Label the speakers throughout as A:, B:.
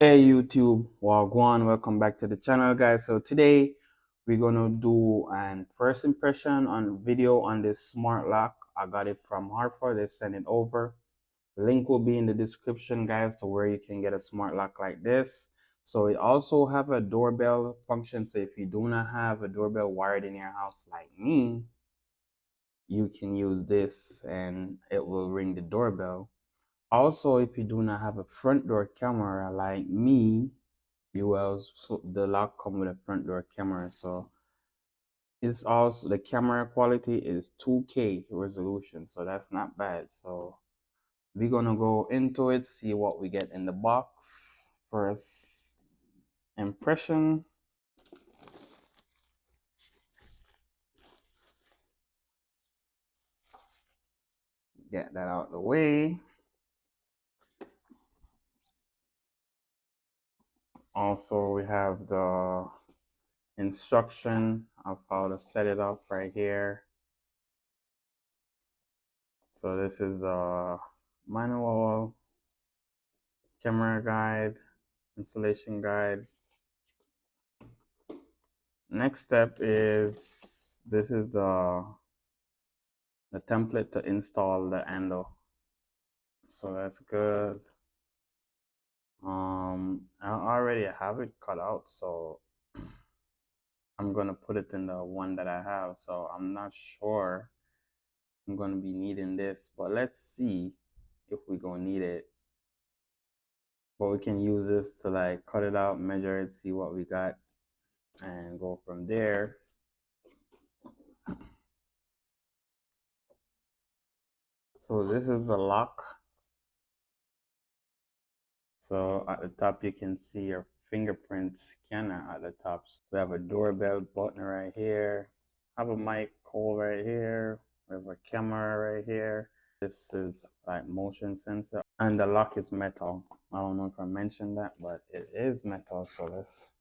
A: Hey YouTube, Wagwan, welcome back to the channel guys. So today we're gonna do an first impression on video on this smart lock. I got it from Arpha, they sent it over. The link will be in the description guys to where you can get a smart lock like this. So it also have a doorbell function, so if you do not have a doorbell wired in your house like me, you can use this and it will ring the doorbell. Also, if you do not have a front door camera like me, the lock come with a front door camera, so it's also the camera quality is 2K resolution, so that's not bad. So we're gonna go into it, see what we get in the box. First impression. Get that out of the way. Also, we have the instruction of how to set it up right here. So this is the manual, camera guide, installation guide. Next step is this is the template to install the handle. So that's good. I already have it cut out, so I'm gonna put it in the one that I have. So I'm not sure I'm gonna be needing this, but let's see if we're gonna need it. But we can use this to like cut it out, measure it, see what we got, and go from there. So this is the lock. So at the top, you can see your fingerprint scanner at the top. So we have a doorbell button right here. I have a mic hole right here. We have a camera right here. This is like motion sensor, and the lock is metal. I don't know if I mentioned that, but it is metal. So that's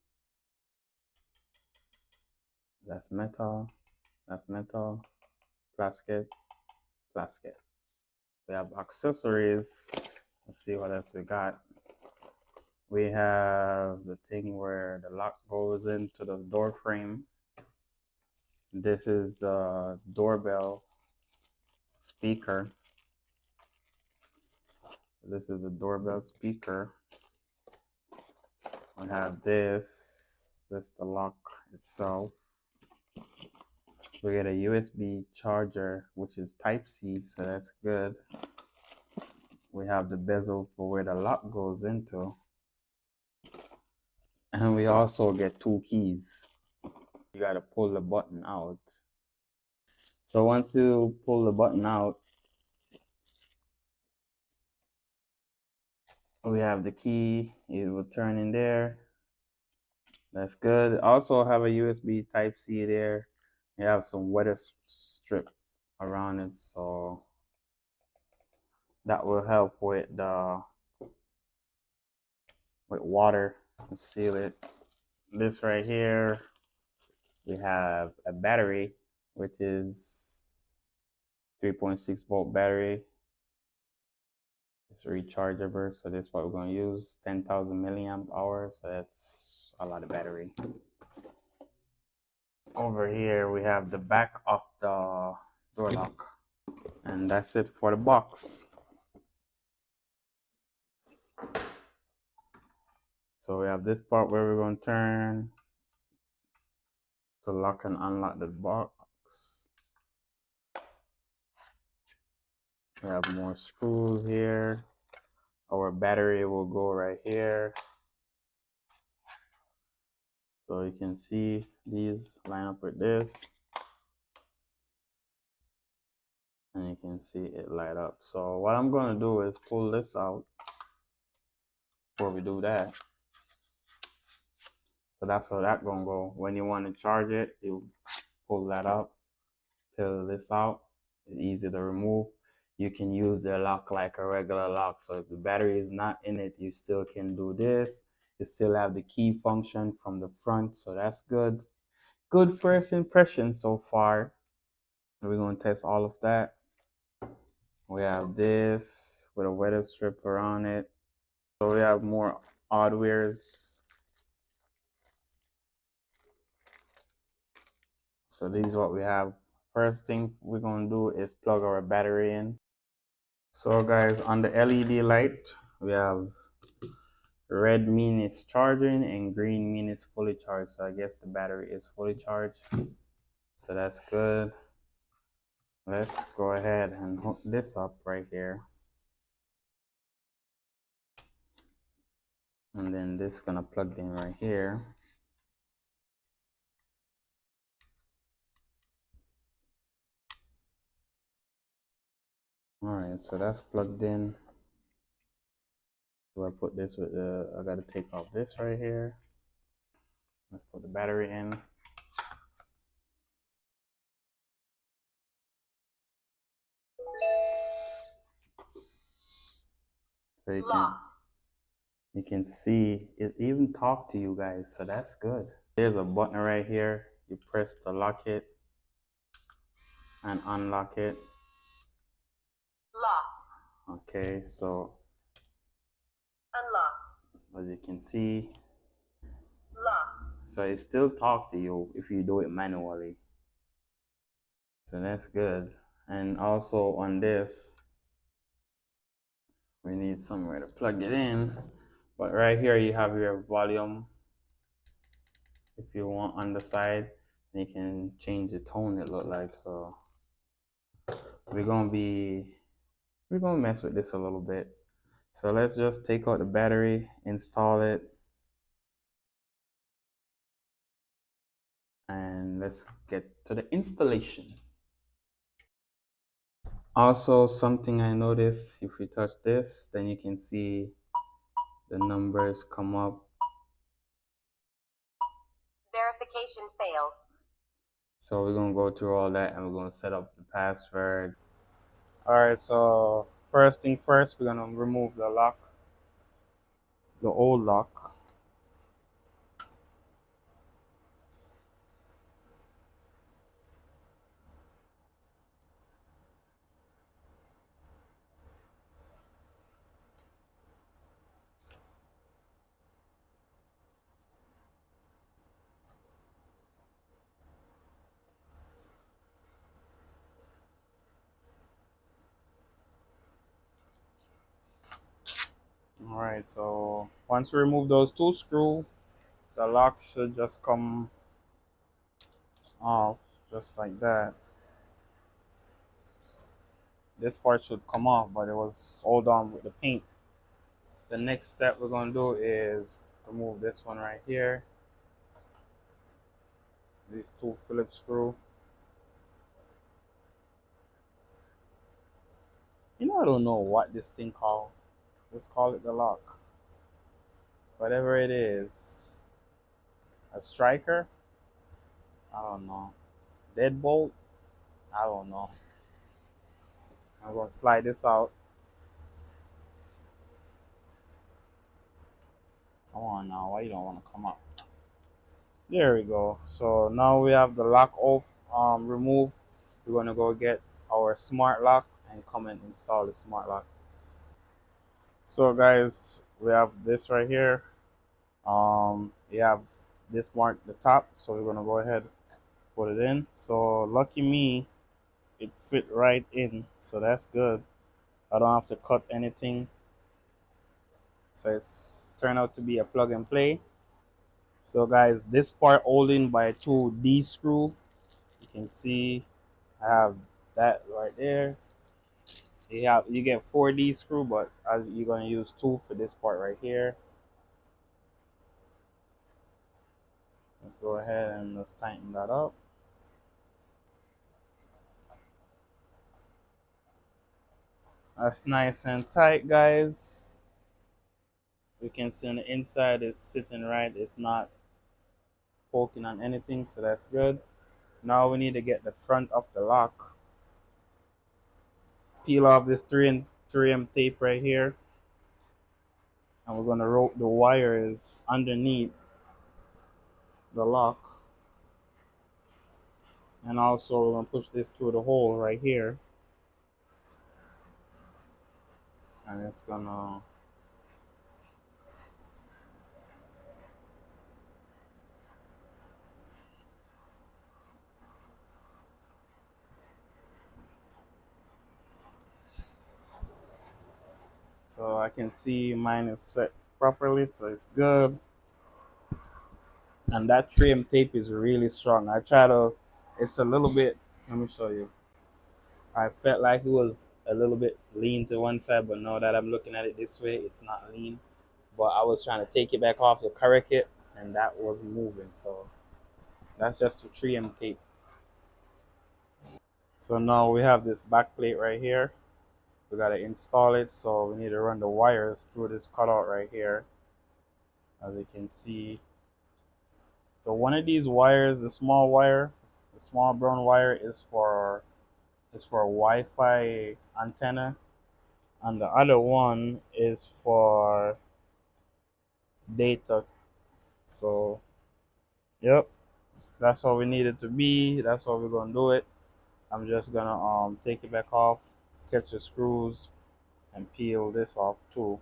A: metal, that's metal, plastic, plastic. We have accessories. Let's see what else we got. We have the thing where the lock goes into the door frame. This is the doorbell speaker. This is the doorbell speaker. We have this the lock itself. We get a USB charger, which is Type-C, so that's good. We have the bezel for where the lock goes into. And we also get 2 keys. You gotta pull the button out. So once you pull the button out, we have the key. It will turn in there. That's good. Also have a USB Type-C there. You have some weather strip around it, so that will help with water and seal it. This right here, we have a battery, which is 3.6 volt battery. It's rechargeable, so this is what we're going to use. 10,000 milliamp hours, so that's a lot of battery. Over here we have the back of the door lock, and that's it for the box. So we have this part where we're going to turn to lock and unlock the box. We have more screws here. Our battery will go right here. So you can see these line up with this. And you can see it light up. So what I'm going to do is pull this out before we do that. So that's how that's going to go. When you want to charge it, you pull that up, pull this out. It's easy to remove. You can use the lock like a regular lock. So if the battery is not in it, you still can do this. You still have the key function from the front, so that's good. Good first impression so far. We're going to test all of that. We have this with a weather strip around it. So we have more hardwares. So this is what we have. First thing we're gonna do is plug our battery in. So guys, on the LED light, we have red mean it's charging and green mean it's fully charged. So I guess the battery is fully charged. So that's good. Let's go ahead and hook this up right here. And then this is gonna plug in right here. All right, so that's plugged in. So I put this with the, I gotta take off this right here. Let's put the battery in. So you can see it even talk to you guys, so that's good. There's a button right here. You press to lock it and unlock it. Locked. Okay, so unlocked. As you can see, locked. So it still talk to you if you do it manually. So that's good. And also on this, we need somewhere to plug it in. But right here you have your volume. If you want on the side, you can change the tone it look like. So we're gonna mess with this a little bit. So let's just take out the battery, install it, and let's get to the installation. Also, something I noticed, if we touch this, then you can see the numbers come up. Verification failed. So we're gonna go through all that and we're gonna set up the password. All right, so first thing first, we're gonna remove the lock, the old lock. All right, so once we remove those two screws, the lock should just come off just like that. This part should come off, but it was hold on with the paint. The next step we're gonna do is remove this one right here. These two Phillips screw. I don't know what this thing called. Let's call it the lock. Whatever it is. A striker? I don't know. Deadbolt? I don't know. I'm gonna slide this out. Come on now, why you don't want to come up? There we go. So now we have the lock removed. We're gonna go get our smart lock and come and install the smart lock. So guys, we have this right here. We have this marked the top, so we're gonna go ahead put it in. So lucky me, it fit right in, so that's good. I don't have to cut anything. So it's turned out to be a plug and play. So guys, this part holding by two D screw. You can see I have that right there. You get 4D screw, but you're gonna use two for this part right here. Let's go ahead and let's tighten that up. That's nice and tight, guys. You can see on the inside it's sitting right. It's not poking on anything, so that's good. Now we need to get the front of the lock. Peel off this 3M tape right here. And we're gonna rope the wires underneath the lock. And also we're gonna push this through the hole right here. And it's gonna So I can see mine is set properly, so it's good. And that trim tape is really strong. I try to, it's a little bit, let me show you. I felt like it was a little bit lean to one side, but now that I'm looking at it this way, it's not lean. But I was trying to take it back off to correct it, and that was moving. So that's just the trim tape. So now we have this back plate right here. We gotta install it, so we need to run the wires through this cutout right here, as you can see. So one of these wires, the small wire, the small brown wire is for Wi-Fi antenna, and the other one is for data. So yep, that's all we need it to be. That's how we're gonna do it. I'm just gonna take it back off, catch the screws, and peel this off too.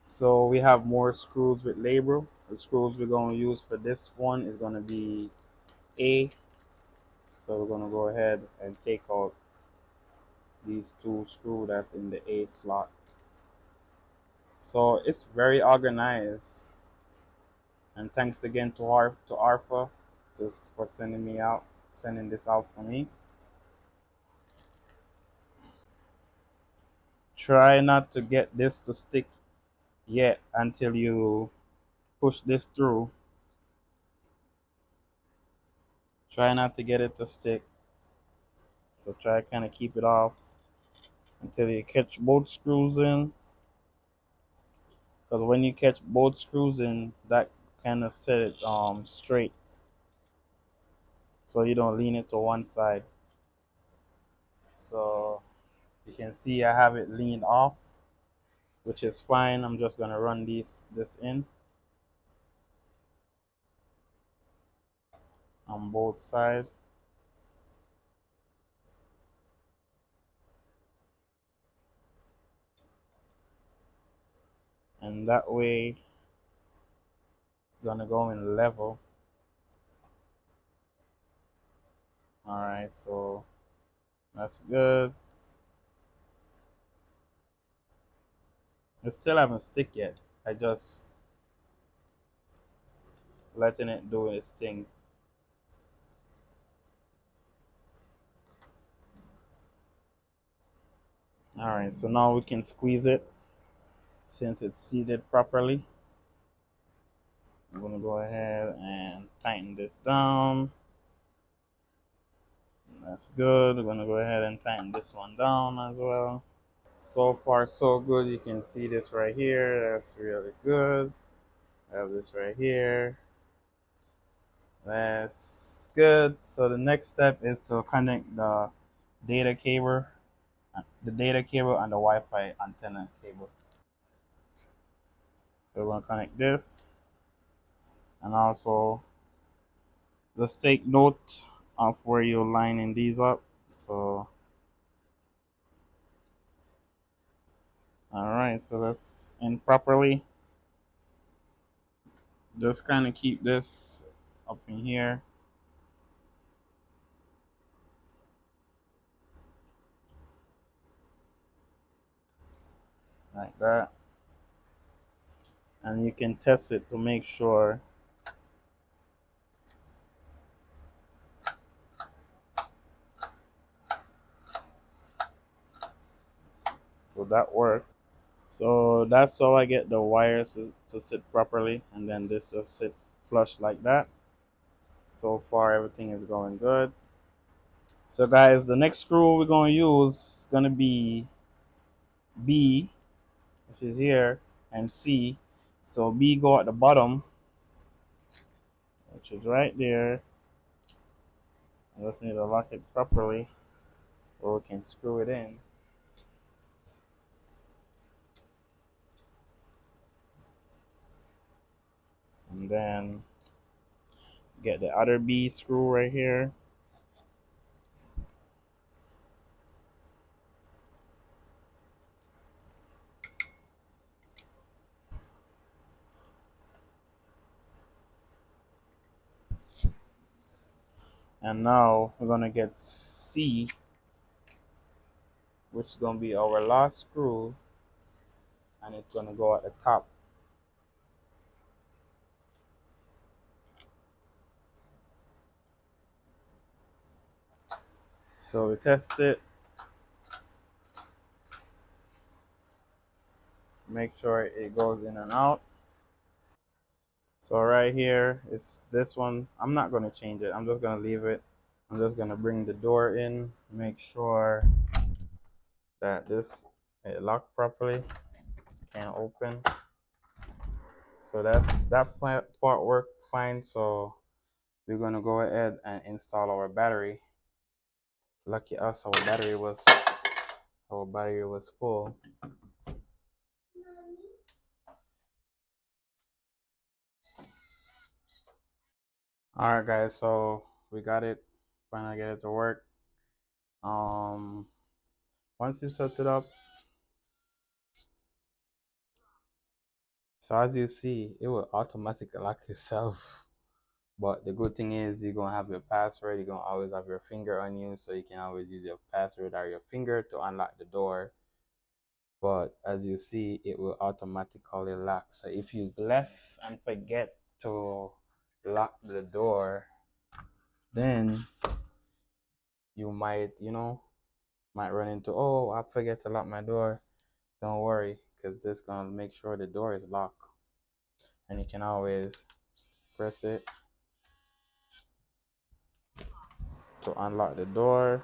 A: So we have more screws with label. The screws we're gonna use for this one is gonna be A. So we're gonna go ahead and take out these two screws that's in the A slot. So it's very organized. And thanks again to Arpha just for sending this out for me. Try not to get this to stick yet until you push this through. Try not to get it to stick. So try to kind of keep it off until you catch both screws in. Because when you catch both screws in, that kind of set it straight, so you don't lean it to one side. So you can see I have it leaned off, which is fine. I'm just gonna run this in on both sides. And that way it's gonna go in level. All right, so that's good. It still haven't stick yet. I just letting it do its thing. All right, so now we can squeeze it since it's seated properly. I'm gonna go ahead and tighten this down. That's good. We're gonna go ahead and tighten this one down as well. So far so good. You can see this right here. That's really good. I have this right here. That's good. So the next step is to connect data cable, the data cable and the Wi-Fi antenna cable. So we're gonna connect this, and also just take note of where you're lining these up. So all right, so that's in properly. Just kind of keep this up in here like that, and you can test it to make sure. So that worked. So that's how I get the wires to sit properly, and then this just sit flush like that. So far everything is going good. So guys, the next screw we're going to use is going to be B, which is here, and C. So B go at the bottom, which is right there. I just need to lock it properly or we can screw it in. And then get the other B screw right here. And now we're gonna get C which is going to be our last screw, and it's going to go at the top. So we test it, make sure it goes in and out. So right here is this one. I'm not going to change it. I'm just going to leave it. I'm just going to bring the door in, make sure that this it locked properly, can't open. So that part worked fine. So we're going to go ahead and install our battery. Lucky us, our battery was full. All right, guys. So we got it. Finally get it to work. Um, Once you set it up, so as you see, it will automatically lock itself. But the good thing is you're gonna have your password. You're gonna always have your finger on you, so you can always use your password or your finger to unlock the door. But as you see, it will automatically lock. So if you left and forget to lock the door, then you might run into, oh, I forget to lock my door. Don't worry, because this gonna make sure the door is locked, and you can always press it to unlock the door.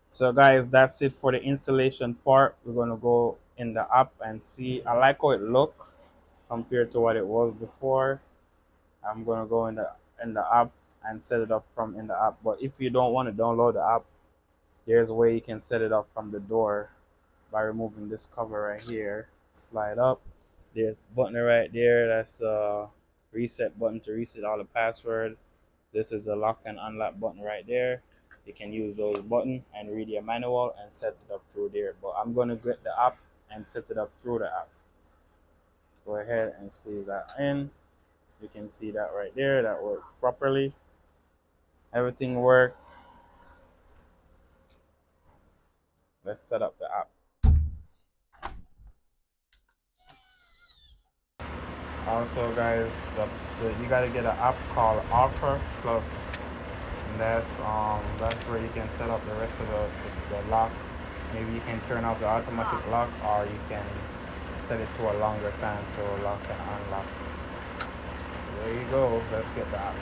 A: So guys, that's it for the installation part. We're gonna go in the app and see. I like how it look compared to what it was before. I'm gonna go in the app and set it up from in the app. But if you don't want to download the app, there's a way you can set it up from the door by removing this cover right here. Slide up. There's a button right there. That's a reset button to reset all the password. This is a lock and unlock button right there. You can use those buttons and read your manual and set it up through there. But I'm gonna get the app and set it up through the app. Go ahead and squeeze that in. You can see that right there. That worked properly. Everything worked. Let's set up the app. Also, guys, you gotta get an app called Arpha Plus. And that's where you can set up the rest of the lock. Maybe you can turn off the automatic lock, or you can set it to a longer time to lock and unlock. There you go. Let's get the app.